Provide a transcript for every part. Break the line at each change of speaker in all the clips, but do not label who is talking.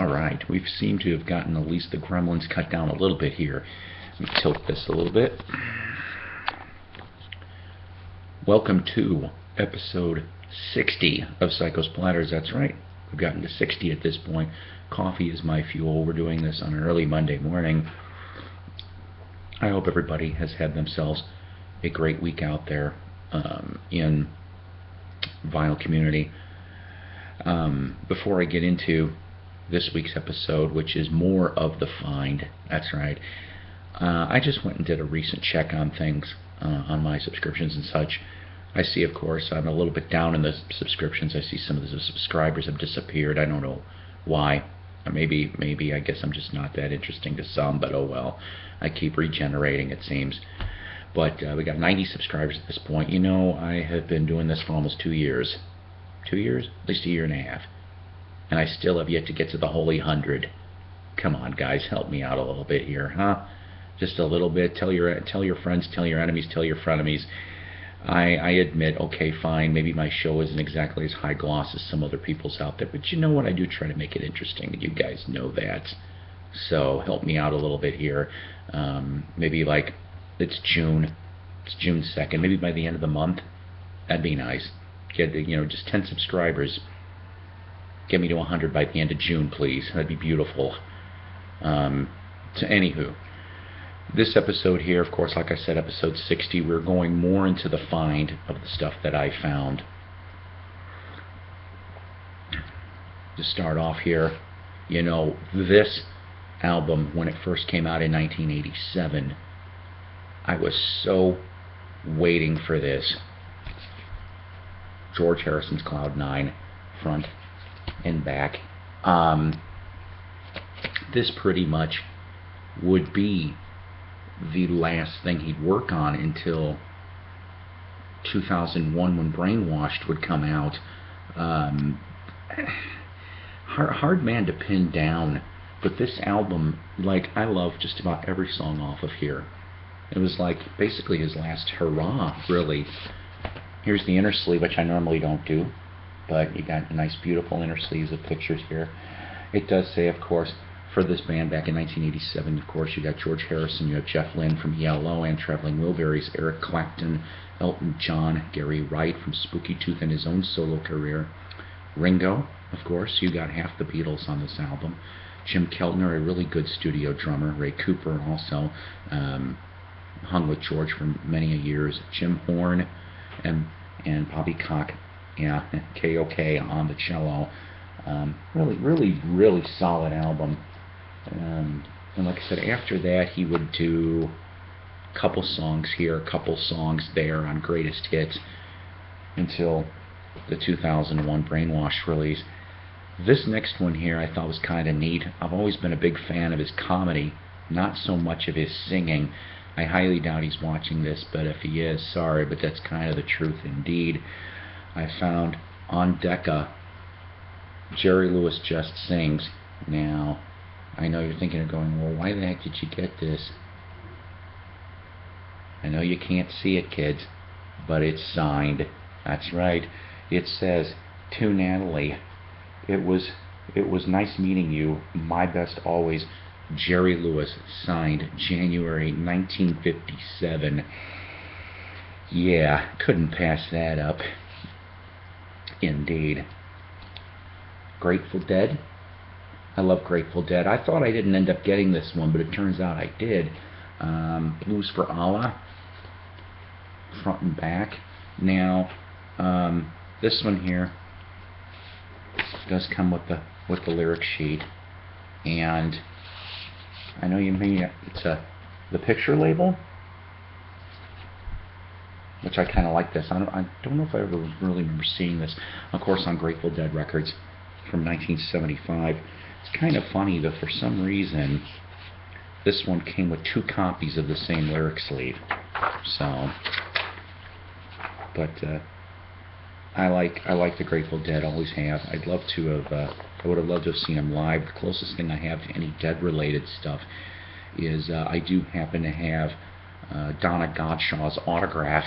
Alright, we seem to have gotten at least the gremlins cut down a little bit here. Let me tilt this a little bit. Welcome to episode 60 of Psycho's Platters. That's right, we've gotten to 60 at this point. Coffee is my fuel. We're doing this on an early Monday morning. I hope everybody has had themselves a great week out there in vinyl community. Before I get into this week's episode, which is more of the find, that's right, I just went and did a recent check on things on my subscriptions and such. I see, of course, I'm a little bit down in the subscriptions. I see some of the subscribers have disappeared. I don't know why. Maybe I guess I'm just not that interesting to some, but oh well. I keep regenerating, it seems. But we got 90 subscribers at this point. You know, I have been doing this for almost 2 years. 2 years? At least a year and a half. And I still have yet to get to the holy 100. Come on, guys, help me out a little bit here, huh? Just a little bit. Tell your friends, tell your enemies, tell your frenemies. I admit, okay, fine, maybe my show isn't exactly as high gloss as some other people's out there, but you know what? I do try to make it interesting, and you guys know that. So help me out a little bit here. Maybe like it's June 2nd. Maybe by the end of the month, that'd be nice. Get just 10 subscribers. Get me to 100 by the end of June, please. That'd be beautiful. Anywho, this episode here, of course, like I said, episode 60, we're going more into the find of the stuff that I found. To start off here, this album, when it first came out in 1987, I was so waiting for this. George Harrison's Cloud 9, front and back. This pretty much would be the last thing he'd work on until 2001 when Brainwashed would come out. Hard man to pin down, but this album, I love just about every song off of here. It was like basically his last hurrah, really. Here's the inner sleeve, which I normally don't do, but you got nice, beautiful inner sleeves of pictures here. It does say, of course, for this band back in 1987, of course, you got George Harrison, you have Jeff Lynne from ELO and Traveling Wilburys, Eric Clapton, Elton John, Gary Wright from Spooky Tooth and his own solo career, Ringo, of course, you got half the Beatles on this album, Jim Keltner, a really good studio drummer, Ray Cooper also hung with George for many years, Jim Horn and Bobby Cock, KOK on the cello. Really solid album. And like I said, after that he would do a couple songs here, a couple songs there on Greatest Hits until the 2001 Brainwash release. This next one here I thought was kind of neat. I've always been a big fan of his comedy, not so much of his singing. I highly doubt he's watching this, but if he is, sorry, but that's kind of the truth indeed. I found on Decca, Jerry Lewis Just Sings. Now, I know you're thinking of going, well, why the heck did you get this? I know you can't see it, kids, but it's signed. That's right. It says, to Natalie, it was nice meeting you. My best always, Jerry Lewis, signed January 1957. Yeah, couldn't pass that up. Indeed. Grateful Dead. I love Grateful Dead. I thought I didn't end up getting this one, but it turns out I did. Blues for Allah, front and back. Now, this one here does come with the lyric sheet, and I know you mean it's the picture label, which I kind of like this. I don't know if I ever really remember seeing this. Of course, on Grateful Dead records from 1975. It's kind of funny that for some reason this one came with 2 copies of the same lyric sleeve. So, but I like the Grateful Dead, always have. I would have loved to have seen them live. The closest thing I have to any Dead-related stuff is I do happen to have Donna Godshaw's autograph.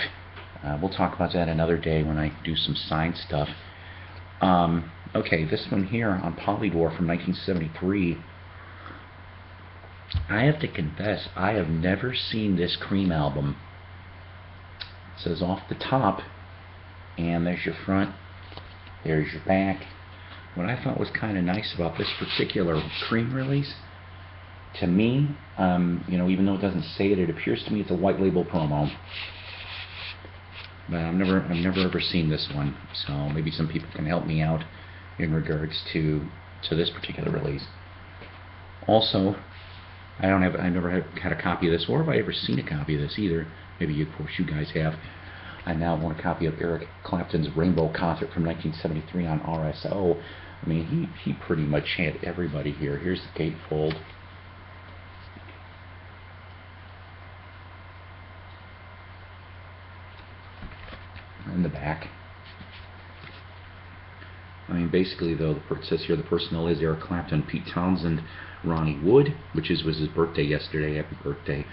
We'll talk about that another day when I do some signed stuff. Okay, this one here on Polydor from 1973. I have to confess, I have never seen this Cream album. It says off the top, and there's your front, there's your back. What I thought was kind of nice about this particular Cream release, to me, even though it doesn't say it, it appears to me it's a white label promo. But I've never ever seen this one, so maybe some people can help me out in regards to this particular release. Also, I've never had a copy of this, or have I ever seen a copy of this either. Maybe of course you guys have. I now want a copy of Eric Clapton's Rainbow Concert from 1973 on RSO. I mean, he pretty much had everybody here. Here's the gatefold. And the back. I mean, basically, though, it says here the personnel is Eric Clapton, Pete Townsend, Ronnie Wood, which was his birthday yesterday. Happy birthday.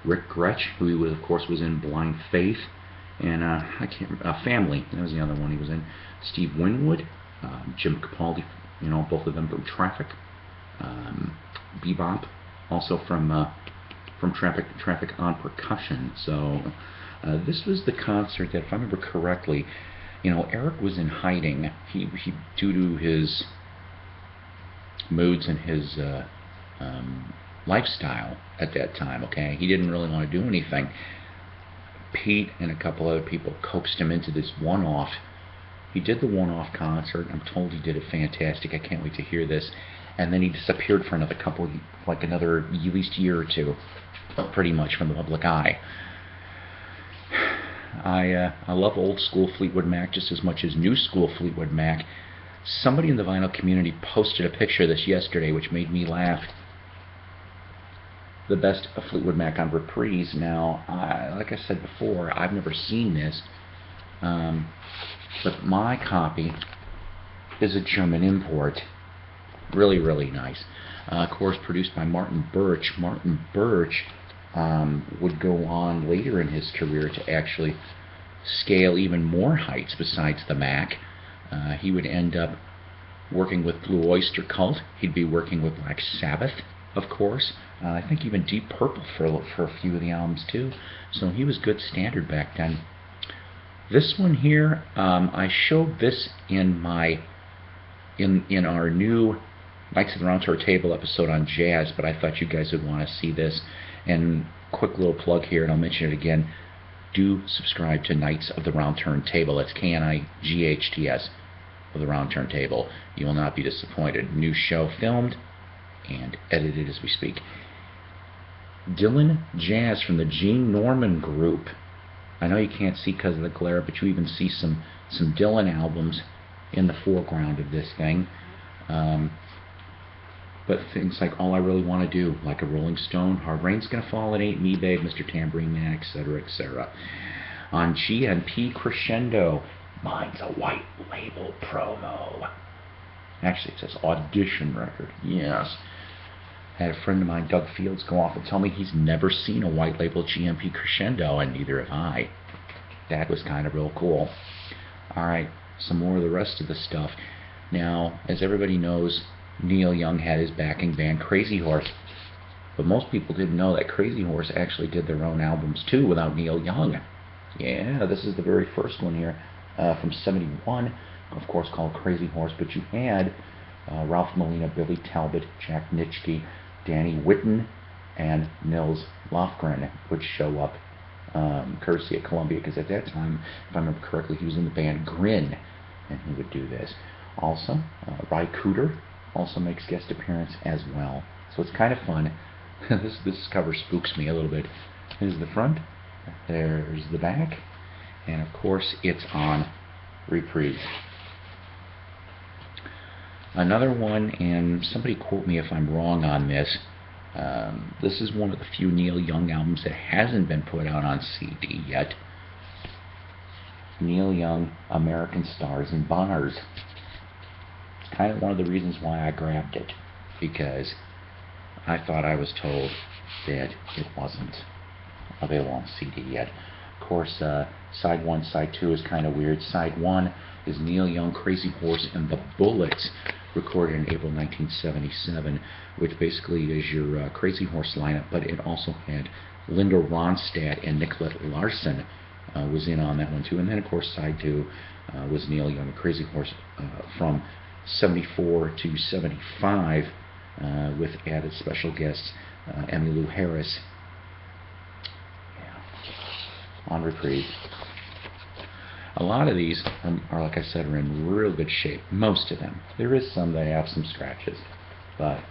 Rick Gretsch, who of course was in Blind Faith, and Family. That was the other one he was in. Steve Winwood, Jim Capaldi, both of them from Traffic. Bebop, also from Traffic on percussion. So this was the concert that, if I remember correctly, Eric was in hiding. He due to his moods and his lifestyle at that time. Okay, he didn't really want to do anything. Pete and a couple other people coaxed him into this one-off. He did the one-off concert. I'm told he did it fantastic. I can't wait to hear this. And then he disappeared for another at least year or two, pretty much from the public eye. I love old school Fleetwood Mac just as much as new school Fleetwood Mac. Somebody in the vinyl community posted a picture of this yesterday, which made me laugh. The best of Fleetwood Mac on reprise. Now, like I said before, I've never seen this, but my copy is a German import. Really, really nice. Of course, produced by Martin Birch. Martin Birch would go on later in his career to actually scale even more heights besides the Mac. He would end up working with Blue Oyster Cult. He'd be working with Black Sabbath, of course. I think even Deep Purple for a few of the albums too. So he was good standard back then. This one here, I showed this in our new Knights of the Round Table episode on jazz, but I thought you guys would want to see this. And quick little plug here, and I'll mention it again. Do subscribe to Knights of the Round Turntable. That's KNIGHTS of the Round Turntable. You will not be disappointed. New show filmed and edited as we speak. Dylan Jazz from the Gene Norman Group. I know you can't see because of the glare, but you even see some Dylan albums in the foreground of this thing. But things like All I Really Want to Do, Like a Rolling Stone, Hard Rain's Gonna Fall, It Ain't Me, Babe, Mr. Tambourine Man, etc., etc. On GNP Crescendo, Mine's a White Label promo. Actually, it says audition record. Yes. I had a friend of mine, Doug Fields, go off and tell me he's never seen a white label GMP Crescendo, and neither have I. That was kind of real cool. Alright, some more of the rest of the stuff. Now, as everybody knows, Neil Young had his backing band Crazy Horse. But most people didn't know that Crazy Horse actually did their own albums too without Neil Young. Yeah, this is the very first one here from '71, of course called Crazy Horse, but you had Ralph Molina, Billy Talbot, Jack Nitschke, Danny Whitten, and Nils Lofgren would show up courtesy of Columbia, because at that time, if I remember correctly, he was in the band Grin, and he would do this. Also, Ry Cooder also makes guest appearance as well. So it's kind of fun. This cover spooks me a little bit. Here's the front, there's the back, and of course it's on reprise. Another one, and somebody quote me if I'm wrong on this, this is one of the few Neil Young albums that hasn't been put out on CD yet. Neil Young, American Stars and Bars. It's kind of one of the reasons why I grabbed it, because I thought I was told that it wasn't available on CD yet. Of course, side 1, side 2 is kind of weird. Side 1 is Neil Young, Crazy Horse, and the Bullets, recorded in April 1977, which basically is your Crazy Horse lineup, but it also had Linda Ronstadt and Nicolette Larson was in on that one too. And then, of course, side 2 was Neil Young, Crazy Horse, from 74 to 75, with added special guests Emmylou Harris, on reprise. A lot of these are, like I said, are in real good shape. Most of them. There is some that have some scratches, but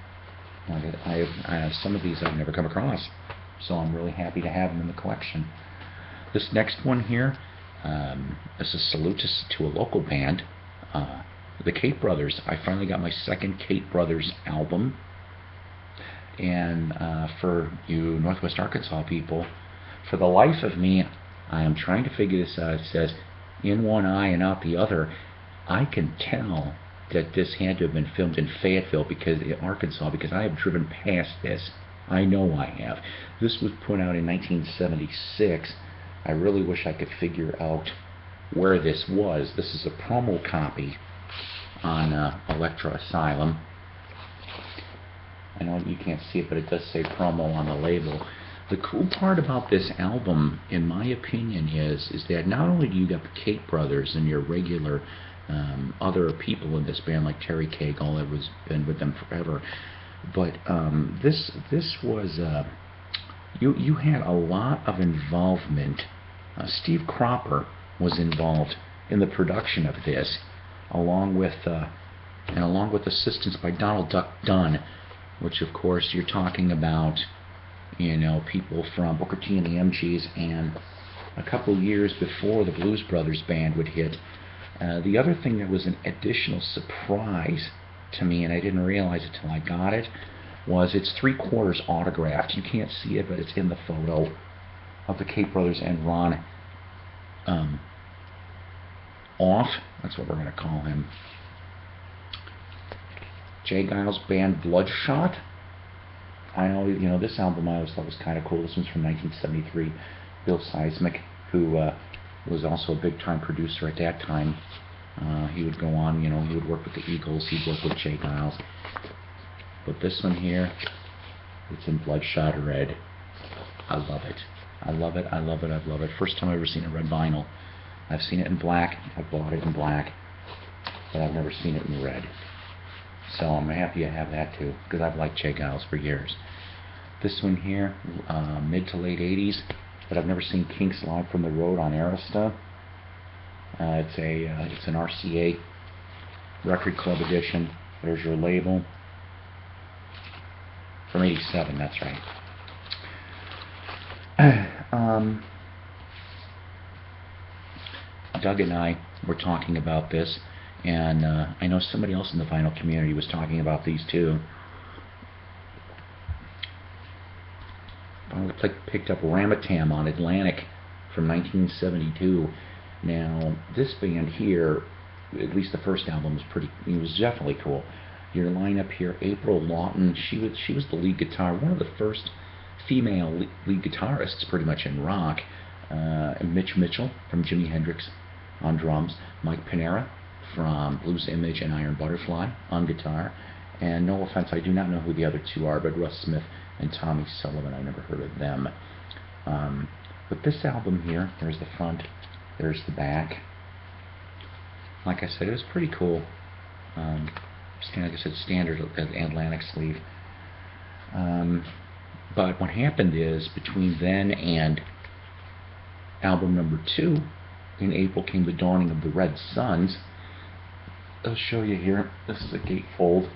I have some of these I've never come across, so I'm really happy to have them in the collection. This next one here is a salute to a local band, the Kate Brothers. I finally got my second Kate Brothers album, and for you Northwest Arkansas people, for the life of me, I am trying to figure this out. It says in one eye and out the other. I can tell that this had to have been filmed in Fayetteville, Arkansas, because I have driven past this. I know I have. This was put out in 1976. I really wish I could figure out where this was. This is a promo copy on Elektra Asylum. I know you can't see it, but it does say promo on the label. The cool part about this album, in my opinion, is that not only do you get the Kate Brothers and your regular other people in this band, like Terry Cagle, that was been with them forever, but this was you had a lot of involvement. Steve Cropper was involved in the production of this, along with assistance by Donald Duck Dunn, which of course you're talking about, people from Booker T and the MGs, and a couple years before the Blues Brothers band would hit. The other thing that was an additional surprise to me, and I didn't realize it till I got it, was it's 3/4 autographed. You can't see it, but it's in the photo of the Kate Brothers and Ron Off. That's what we're going to call him. Geils Band, Bloodshot. I know, this album I always thought was kind of cool. This one's from 1973. Bill Seismic, who was also a big-time producer at that time. He would go on, he would work with the Eagles, he'd work with Jay Giles. But this one here, it's in Bloodshot Red. I love it. I love it, I love it, I love it. First time I've ever seen a red vinyl. I've seen it in black, I've bought it in black, but I've never seen it in red. So I'm happy I have that too, because I've liked Jay Giles for years. This one here, mid to late 80s, but I've never seen Kinks live from the road on Arista. It's an RCA Record Club edition. There's your label. From 87, that's right. Doug and I were talking about this, and I know somebody else in the vinyl community was talking about these too. I picked up Ramatam on Atlantic from 1972. Now, this band here, at least the first album, was definitely cool. Your lineup here, April Lawton, she was the lead guitar, one of the first female lead guitarists pretty much in rock. Mitch Mitchell from Jimi Hendrix on drums, Mike Panera from Blues Image and Iron Butterfly on guitar, and no offense, I do not know who the other two are, but Russ Smith and Tommy Sullivan, I've never heard of them. But this album here, there's the front, there's the back. Like I said, it was pretty cool. Like I said, standard Atlantic sleeve. But what happened is, between then and album number 2, in April came the dawning of the Red Suns. I'll show you here. This is a gatefold.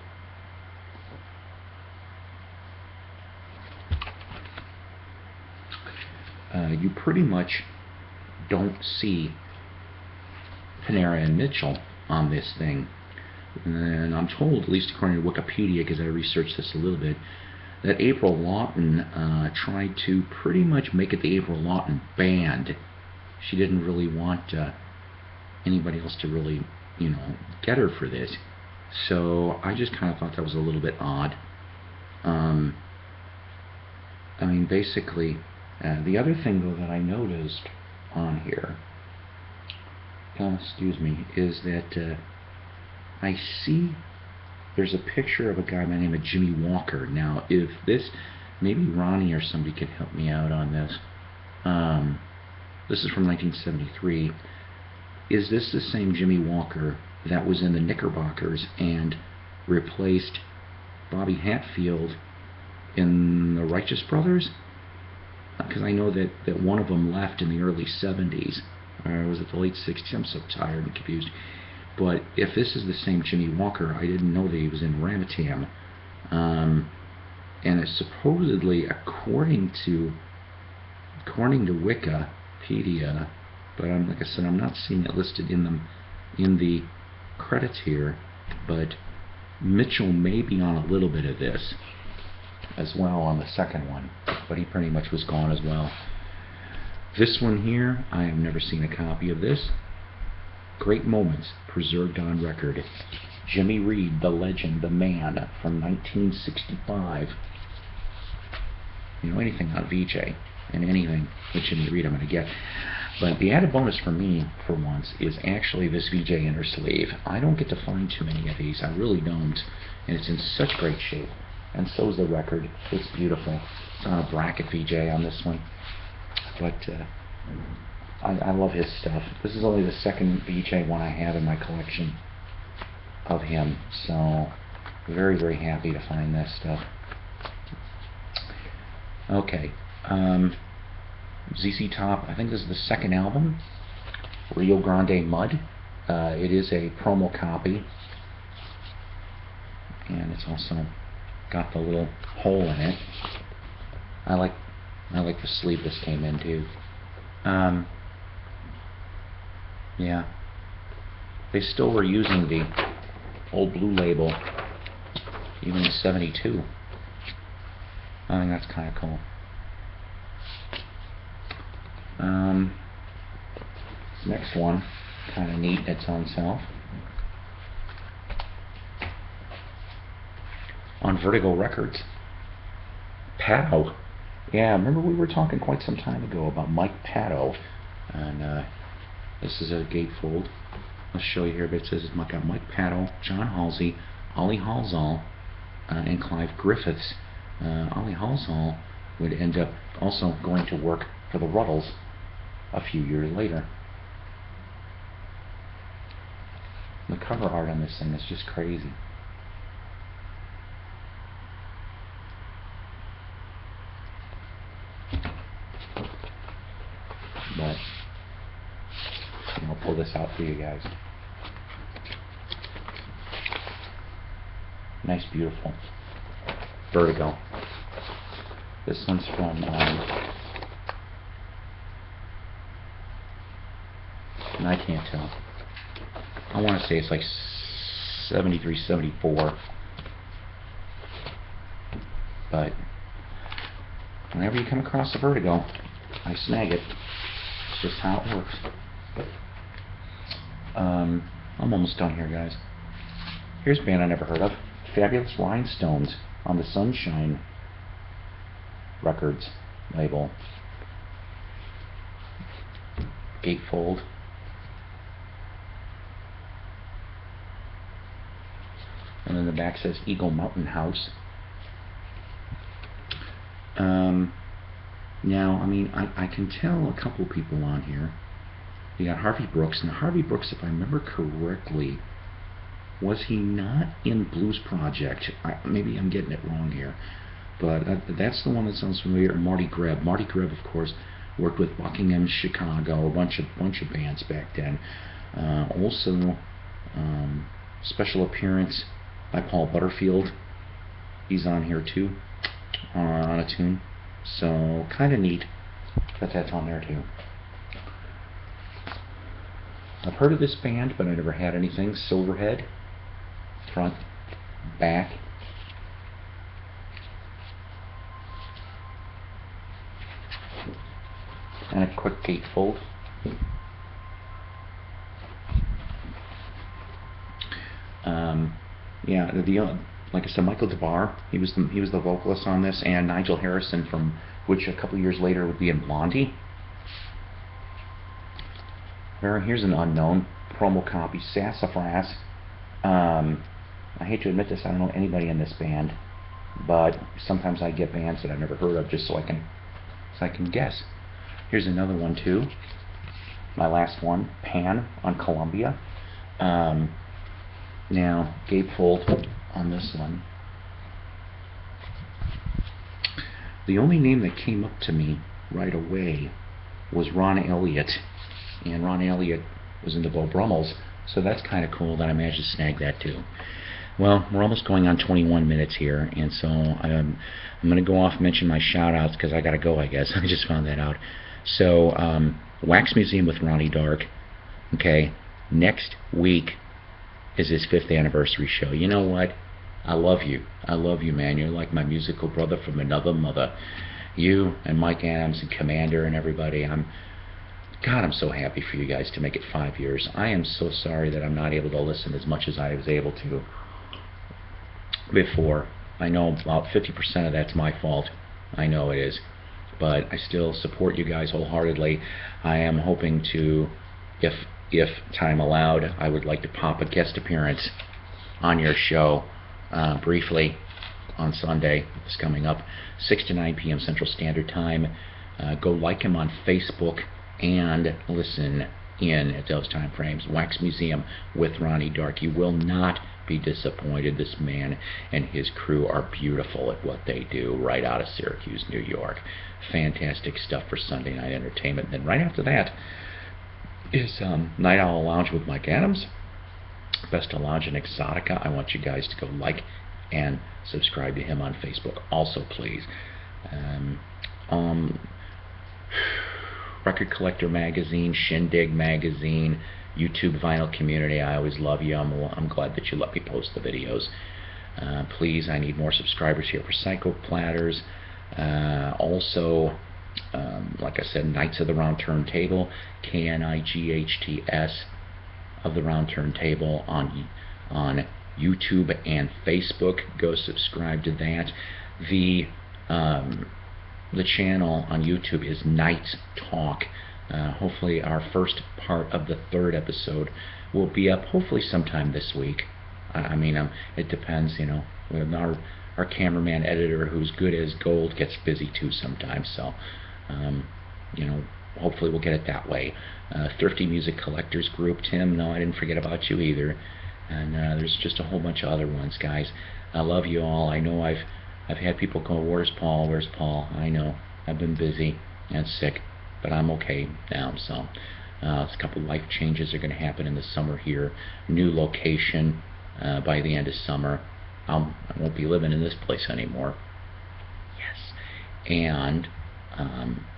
You pretty much don't see Panera and Mitchell on this thing. And I'm told, at least according to Wikipedia, because I researched this a little bit, that April Lawton tried to pretty much make it the April Lawton Band. She didn't really want anybody else to really, get her for this. So I just kind of thought that was a little bit odd. Basically, the other thing, though, that I noticed on here, excuse me, is that I see there's a picture of a guy by the name of Jimmy Walker. Now, if this, maybe Ronnie or somebody could help me out on this. This is from 1973. Is this the same Jimmy Walker that was in the Knickerbockers and replaced Bobby Hatfield in the Righteous Brothers? Because I know that one of them left in the early 70s. Or was it the late 60s? I'm so tired and confused. But if this is the same Jimmy Walker, I didn't know that he was in Ramatam. And it's supposedly, according to Wikipedia, but like I said, I'm not seeing it listed in the credits here, but Mitchell may be on a little bit of this as well on the second one, but he pretty much was gone as well. This one here, I have never seen a copy of this. Great Moments Preserved on Record. Jimmy Reed, the legend, the man, from 1965. You know, anything on VJ and anything with Jimmy Reed I'm going to get. But the added bonus for me, for once, is actually this VJ inner sleeve. I don't get to find too many of these. I really don't. And it's in such great shape. And so is the record. It's beautiful. It's on a bracket VJ on this one. But I love his stuff. This is only the second VJ one I have in my collection of him. So, very, very happy to find this stuff. Okay. ZZ Top, I think this is the second album, Rio Grande Mud. It is a promo copy, and it's also got the little hole in it. I like the sleeve this came in too. Yeah, they still were using the old blue label even in '72. I think that's kind of cool. Next one, kind of neat in its own self. On Vertigo Records, Pato. Yeah, remember we were talking quite some time ago about Mike Pato, and this is a gatefold. I'll show you here, but it says it's got Mike Pato, John Halsey, Ollie Halsall, and Clive Griffiths. Ollie Halsall would end up also going to work for the Ruddles a few years later. The cover art on this thing is just crazy. But I'll pull this out for you guys. Nice, beautiful Vertigo. This one's from and I can't tell. I want to say it's like 73, 74. But whenever you come across a Vertigo, I snag it. It's just how it works. I'm almost done here, guys. Here's a band I never heard of. Fabulous Rhinestones on the Sunshine Records label. Gatefold. And then the back says Eagle Mountain House. Now, I mean, I can tell a couple people on here. You got Harvey Brooks. Now, Harvey Brooks, if I remember correctly, was he not in Blues Project? Maybe I'm getting it wrong here. But that's the one that sounds familiar. Marty Greb. Marty Greb, of course, worked with Buckingham, Chicago, a bunch of bands back then. Also, special appearance by Paul Butterfield. He's on here too, on a tune. So kind of neat that that's on there too. I've heard of this band, but I never had anything. Silverhead, front, back. And a quick gatefold. Yeah, like I said, Michael DeBar, he was the vocalist on this, and Nigel Harrison, from which a couple years later would be in Blondie. Here's an unknown promo copy, Sassafras. I hate to admit this, I don't know anybody in this band, but sometimes I get bands that I've never heard of just so I can guess. Here's another one too. My last one, Pan on Columbia. Now, gatefold on this one. The only name that came up to me right away was Ron Elliott, and Ron Elliott was in the Beau Brummels, so that's kind of cool that I managed to snag that too. Well, we're almost going on 21 minutes here, and so I'm going to go off and mention my shout-outs because I got to go, I guess. I just found that out. So, Wax Museum with Ronnie Dark. Okay, next week is his 5th anniversary show. You know what? I love you. I love you, man. You're like my musical brother from another mother. You and Mike Adams and Commander and everybody. I'm so happy for you guys to make it 5 years. I am so sorry that I'm not able to listen as much as I was able to before. I know about 50% of that's my fault. I know it is. But I still support you guys wholeheartedly. I am hoping to, if time allowed, I would like to pop a guest appearance on your show briefly on Sunday. It's coming up, 6 to 9 p.m. Central Standard Time. Go like him on Facebook and listen in at those time frames. Wax Museum with Ronnie Dark. You will not be disappointed. This man and his crew are beautiful at what they do, right out of Syracuse, New York. Fantastic stuff for Sunday night entertainment. And then right after that is Night Owl Lounge with Mike Adams, Best of Lounge and Exotica. I want you guys to go like and subscribe to him on Facebook also, please. Record Collector Magazine, Shindig Magazine, YouTube Vinyl Community. I always love you. I'm glad that you let me post the videos. Please, I need more subscribers here for Psyko, Platters. Also, like I said, Knights of the Round Turntable, KNIGHTS of the Round Turntable on YouTube and Facebook. Go subscribe to that. The channel on YouTube is Knights Talk. Hopefully our first part of the 3rd episode will be up hopefully sometime this week. I mean, it depends, you know. Our cameraman editor, who's good as gold, gets busy too sometimes, so you know, hopefully we'll get it that way. Thrifty Music Collectors Group, Tim, no, I didn't forget about you either. And there's just a whole bunch of other ones, guys. I love you all. I know I've had people go, where's Paul, where's Paul? I know, I've been busy and sick, but I'm okay now. So a couple life changes are going to happen in the summer here. New location by the end of summer. I won't be living in this place anymore. Yes. And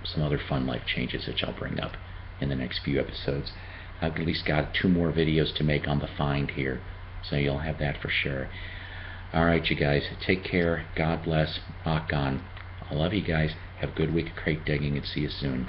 some other fun life changes which I'll bring up in the next few episodes. I've at least got 2 more videos to make on the find here, so you'll have that for sure. Alright, you guys, take care. God bless. Rock on. I love you guys. Have a good week of crate digging, and see you soon.